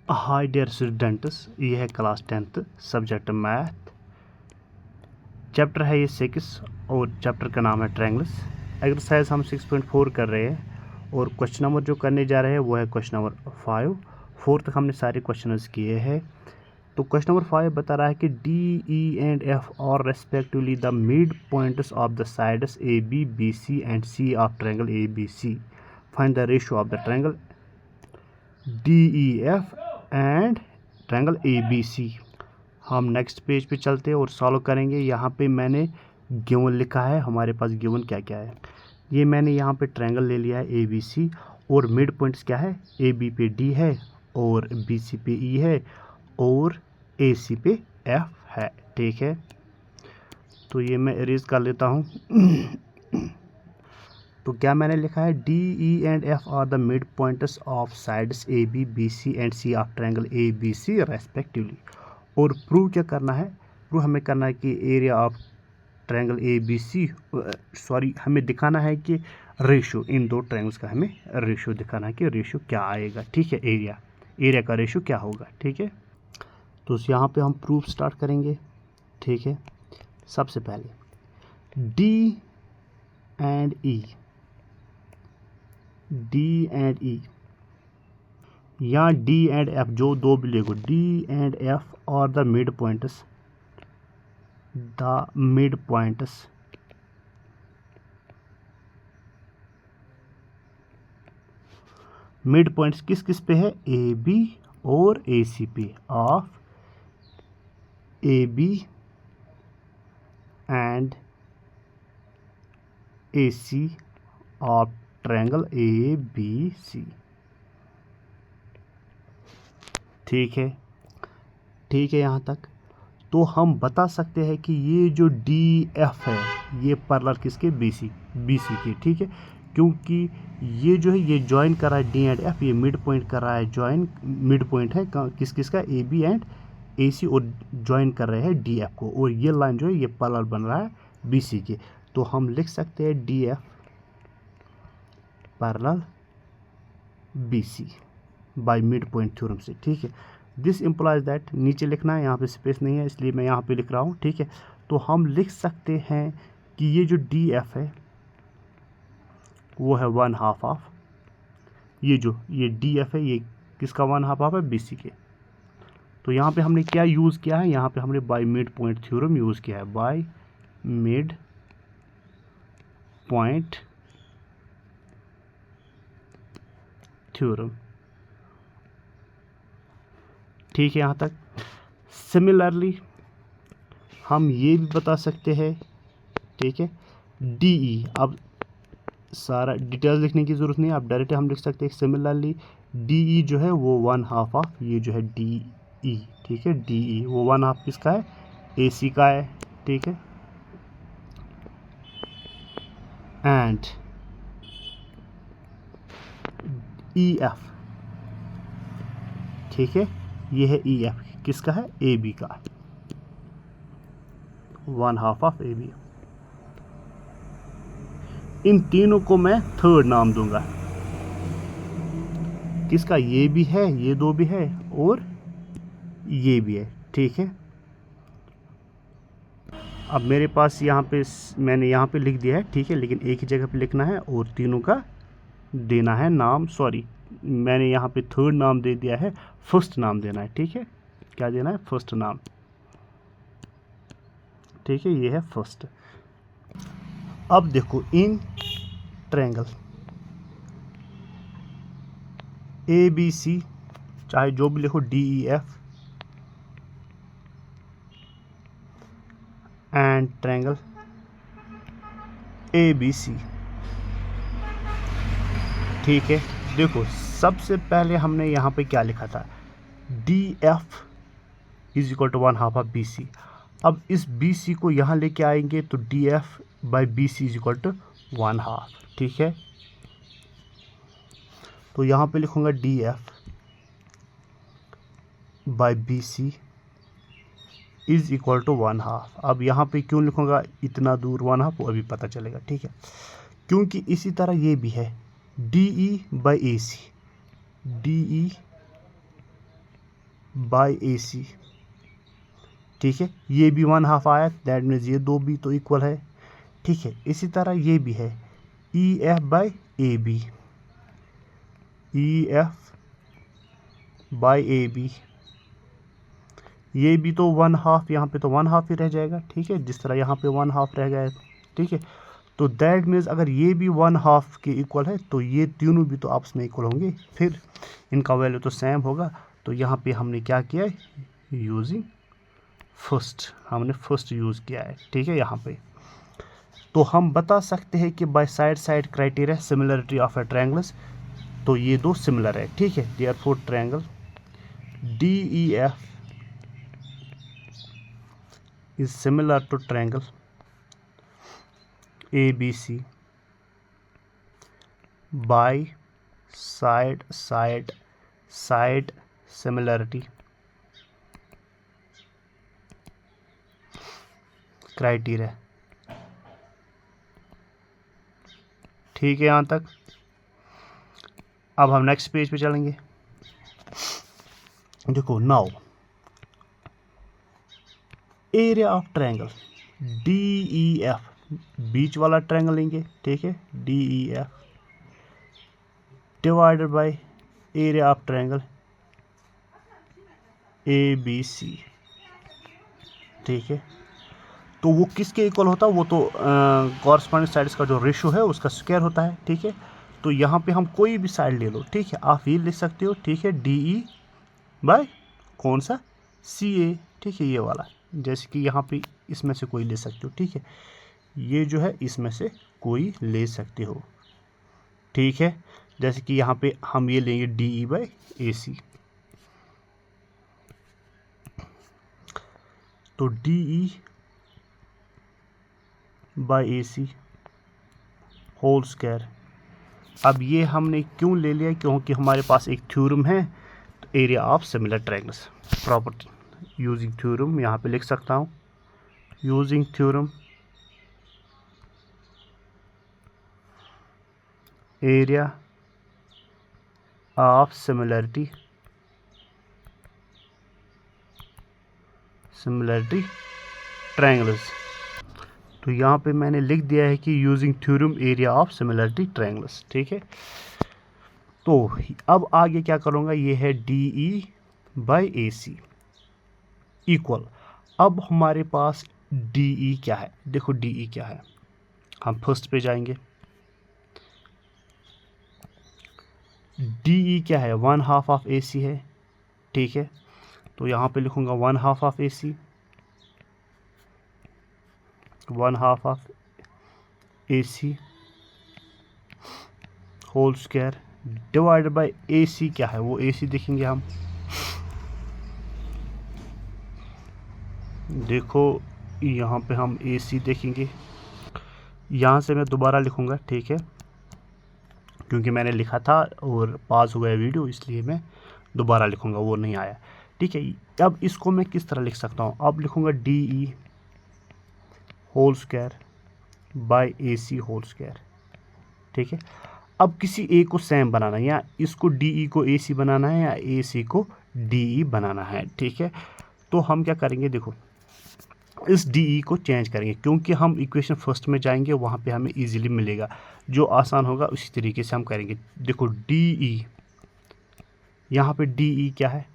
Hi dear students, ये है class 10th subject math. Chapter है ये 6 और चैप्टर का नाम है ट्रायंगल्स। एक्सरसाइज हम 6.4 कर रहे हैं और क्वेश्चन नंबर जो करने जा रहे हैं वो है क्वेश्चन नंबर 5। 4 तक हमने सारे क्वेश्चंस किए हैं। तो क्वेश्चन नंबर 5 बता रहा है कि D E and F are respectively the mid points of the sides A B B C and C of triangle A B C. Find the ratio of the triangle D E F and triangle A B C. हम next page पे चलते हैं और solve करेंगे। यहाँ पे मैंने given लिखा है, हमारे पास गिवन क्या क्या है। ये मैंने यहाँ पे ट्रायंगल ले लिया है ए बी सी और मिड पॉइंट्स क्या है, ए बी पे डी है और बी सी पे ई है और ए सी पे एफ है। ठीक है, तो ये मैं इरेज कर लेता हूँ। तो क्या मैंने लिखा है, D E and F are the mid points of sides A B B C and C of triangle A B C respectively. और प्रूव क्या करना है, प्रूव हमें करना है कि area of triangle A B C, sorry हमें दिखाना है कि रेशियो, इन दो ट्रायंगल्स का हमें रेशियो दिखाना है कि रेशियो क्या आएगा। ठीक है, एरिया का रेशियो क्या होगा। ठीक है, तो यहाँ पे हम प्रूफ स्टार्ट करेंगे। ठीक है, सबसे पहले D and E, D and E या डी एंड एफ, जो दो भी लिखो, डी एंड एफ और the mid points, mid points किस किस पे है, ए बी और ए सी पे of A B and A C of triangle A B C. ठीक है, ठीक है यहाँ तक। तो हम बता सकते हैं कि ये जो डी एफ है ये पैरेलल किसके, बी सी के। ठीक है, क्योंकि ये जो है ये ज्वाइन कर रहा है डी एंड एफ, ये मिड पॉइंट कर रहा है, ज्वाइन मिड पॉइंट है किस किस का, ए बी एंड ए सी, और ज्वाइन कर रहे हैं डी एफ को, और ये लाइन जो है ये पैरेलल बन रहा है बी सी के। तो हम लिख सकते हैं D F parallel B C by mid point theorem से। ठीक है, दिस इम्प्लाइज दैट, नीचे लिखना है, यहाँ पे स्पेस नहीं है इसलिए मैं यहाँ पे लिख रहा हूँ। ठीक है, तो हम लिख सकते हैं कि ये जो डी एफ है वो है 1/2 ऑफ ये डी एफ है, ये किसका 1/2 ऑफ है, बी सी के। तो यहाँ पे हमने क्या यूज़ किया है, यहाँ पे हमने bye mid point theorem use किया है, बाय मिड पॉइंट थ्योरम। ठीक है यहाँ तक। सिमिलरली हम ये भी बता सकते हैं, ठीक है, डी ई, अब सारा डिटेल्स लिखने की ज़रूरत नहीं है, अब डायरेक्ट हम लिख सकते हैं सिमिलरली डी ई जो है वो 1/2 ऑफ ये जो है डी ई। ठीक है, डी ई वो 1/2 किसका है, ए सी का है। ठीक है, एंड ई एफ, ठीक है, ये है ई एफ, किसका है, ए बी का, 1/2 ऑफ ए बी। इन तीनों को मैं थर्ड नाम दूंगा, किसका, ये भी है, ये दो भी है और ये भी है। ठीक है, अब मेरे पास यहाँ पे मैंने यहाँ पे लिख दिया है। ठीक है, लेकिन एक ही जगह पे लिखना है और तीनों का देना है नाम, सॉरी मैंने यहाँ पे थर्ड नाम दे दिया है, फर्स्ट नाम देना है। ठीक है, क्या देना है, फर्स्ट नाम। ठीक है, ये है फर्स्ट। अब देखो, इन ट्रायंगल ए बी सी, चाहे जो भी लिखो, D E F and triangle A B C. ठीक है, देखो सबसे पहले हमने यहाँ पे क्या लिखा था, D F is equal to 1/2 of B C. अब इस बी सी को यहाँ लेके आएंगे तो D F by B C is equal to 1/2। ठीक है, तो यहाँ पे लिखूंगा D F by B C is equal to 1/2। अब यहाँ पे क्यों लिखूंगा इतना दूर 1/2, वो अभी पता चलेगा। ठीक है, क्योंकि इसी तरह ये भी है D E by A C, D E by A C, ठीक है। ये भी 1/2 आया, दैट मीन्स ये दो भी तो इक्वल है, ठीक है। इसी तरह ये भी है E F by A B, E F by A B, ये भी तो 1/2, यहाँ पे तो 1/2 ही रह जाएगा, ठीक है, जिस तरह यहाँ पे 1/2 रह गया, ठीक है। तो दैट मीन्स अगर ये भी 1/2 के इक्वल है तो ये तीनों भी तो आपस में इक्वल होंगे, फिर इनका वैल्यू तो सेम होगा। तो यहाँ पे हमने क्या किया है, यूजिंग फर्स्ट, हमने फर्स्ट यूज़ किया है, ठीक है। यहाँ पे तो हम बता सकते हैं कि by side side criteria similarity of A triangles, तो ये दो सिमिलर है, ठीक है। Therefore triangle D E F is similar to triangle ABC by side similarity criteria, ठीक है यहाँ तक। अब हम नेक्स्ट पेज पे चलेंगे। देखो now area of triangle D E F, बीच वाला ट्रायंगल लेंगे, ठीक है, D E F divided by area of triangle A B C, ठीक है। तो वो किसके इक्वल होता है, वो तो कॉरस्पॉन्डिंग साइड्स का जो रेशियो है उसका स्क्वायर होता है, ठीक है। तो यहाँ पे हम कोई भी साइड ले लो, ठीक है, आप ये लिख सकते हो, ठीक है, डी ई बाय कौन सा, सी ए, ठीक है, ये वाला, जैसे कि यहाँ पे इसमें से कोई ले सकते हो, ठीक है, ये जो है इसमें से कोई ले सकते हो, ठीक है। जैसे कि यहाँ पे हम ये लेंगे D E by A C, तो D E by A C whole square. अब ये हमने क्यों ले लिया, क्योंकि हमारे पास एक थ्योरम है, तो area of similar triangles property using theorem, यहाँ पे लिख सकता हूँ using theorem area of similarity triangles. तो यहाँ पे मैंने लिख दिया है कि using theorem area of similarity triangles, ठीक है। तो अब आगे क्या करूँगा, ये है D E by A C equal, अब हमारे पास डी ई क्या है, देखो डी ई क्या है, हम फर्स्ट पे जाएंगे, डी ई क्या है, 1/2 ऑफ ए सी है, ठीक है। तो यहाँ पे लिखूँगा 1/2 of A C, 1/2 of A C whole square divided by A C क्या है, वो ए सी देखेंगे हम, देखो यहाँ पे हम ए सी देखेंगे, यहाँ से मैं दोबारा लिखूँगा, ठीक है, क्योंकि मैंने लिखा था और पास हो गया वीडियो, इसलिए मैं दोबारा लिखूँगा, वो नहीं आया, ठीक है। अब इसको मैं किस तरह लिख सकता हूँ, अब लिखूँगा D E whole square by A C whole square, ठीक है। अब किसी ए को सेम बनाना है, या इसको डी ई को ए सी बनाना है, या ए सी को डी ई बनाना है, ठीक है। तो हम क्या करेंगे, देखो इस डी ई को चेंज करेंगे, क्योंकि हम इक्वेशन फर्स्ट में जाएंगे, वहाँ पे हमें इजीली मिलेगा, जो आसान होगा उसी तरीके से हम करेंगे। देखो डी ई, यहाँ पे डी ई क्या है,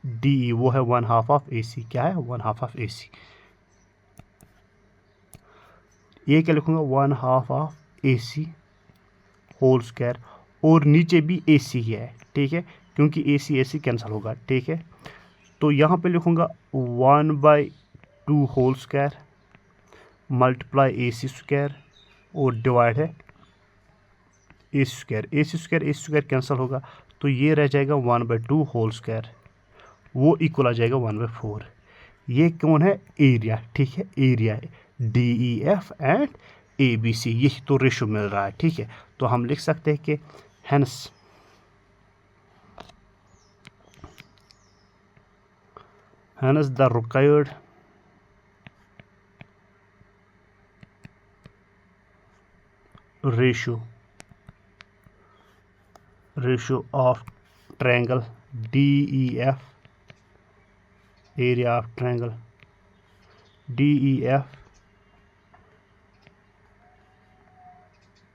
डी ई वो है 1/2 ऑफ ए सी, क्या है 1/2 ऑफ ए सी, ये क्या लिखूँगा 1/2 of A C whole square, और नीचे भी ए सी ही है, ठीक है, क्योंकि ए सी कैंसिल होगा, ठीक है। तो यहाँ पे लिखूँगा 1/2 होल स्क्वायर मल्टीप्लाई ए सी स्क्वायर, और डिवाइड है ए सी स्क्वायर कैंसिल होगा, तो ये रह जाएगा 1/2 होल स्क्वायर, वो इक्वल आ जाएगा 1/4। ये कौन है, एरिया, ठीक है, एरिया है D E F and A B C, यही तो रेशो मिल रहा है, ठीक है। तो हम लिख सकते हैं कि hence the required ratio of triangle D E F area of triangle DEF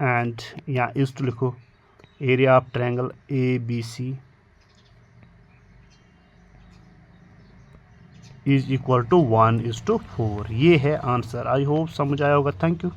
and यहाँ इस टू लिखो area of triangle ABC is equal to 1:4। ये है आंसर। आई होप समझ आया होगा। Thank you.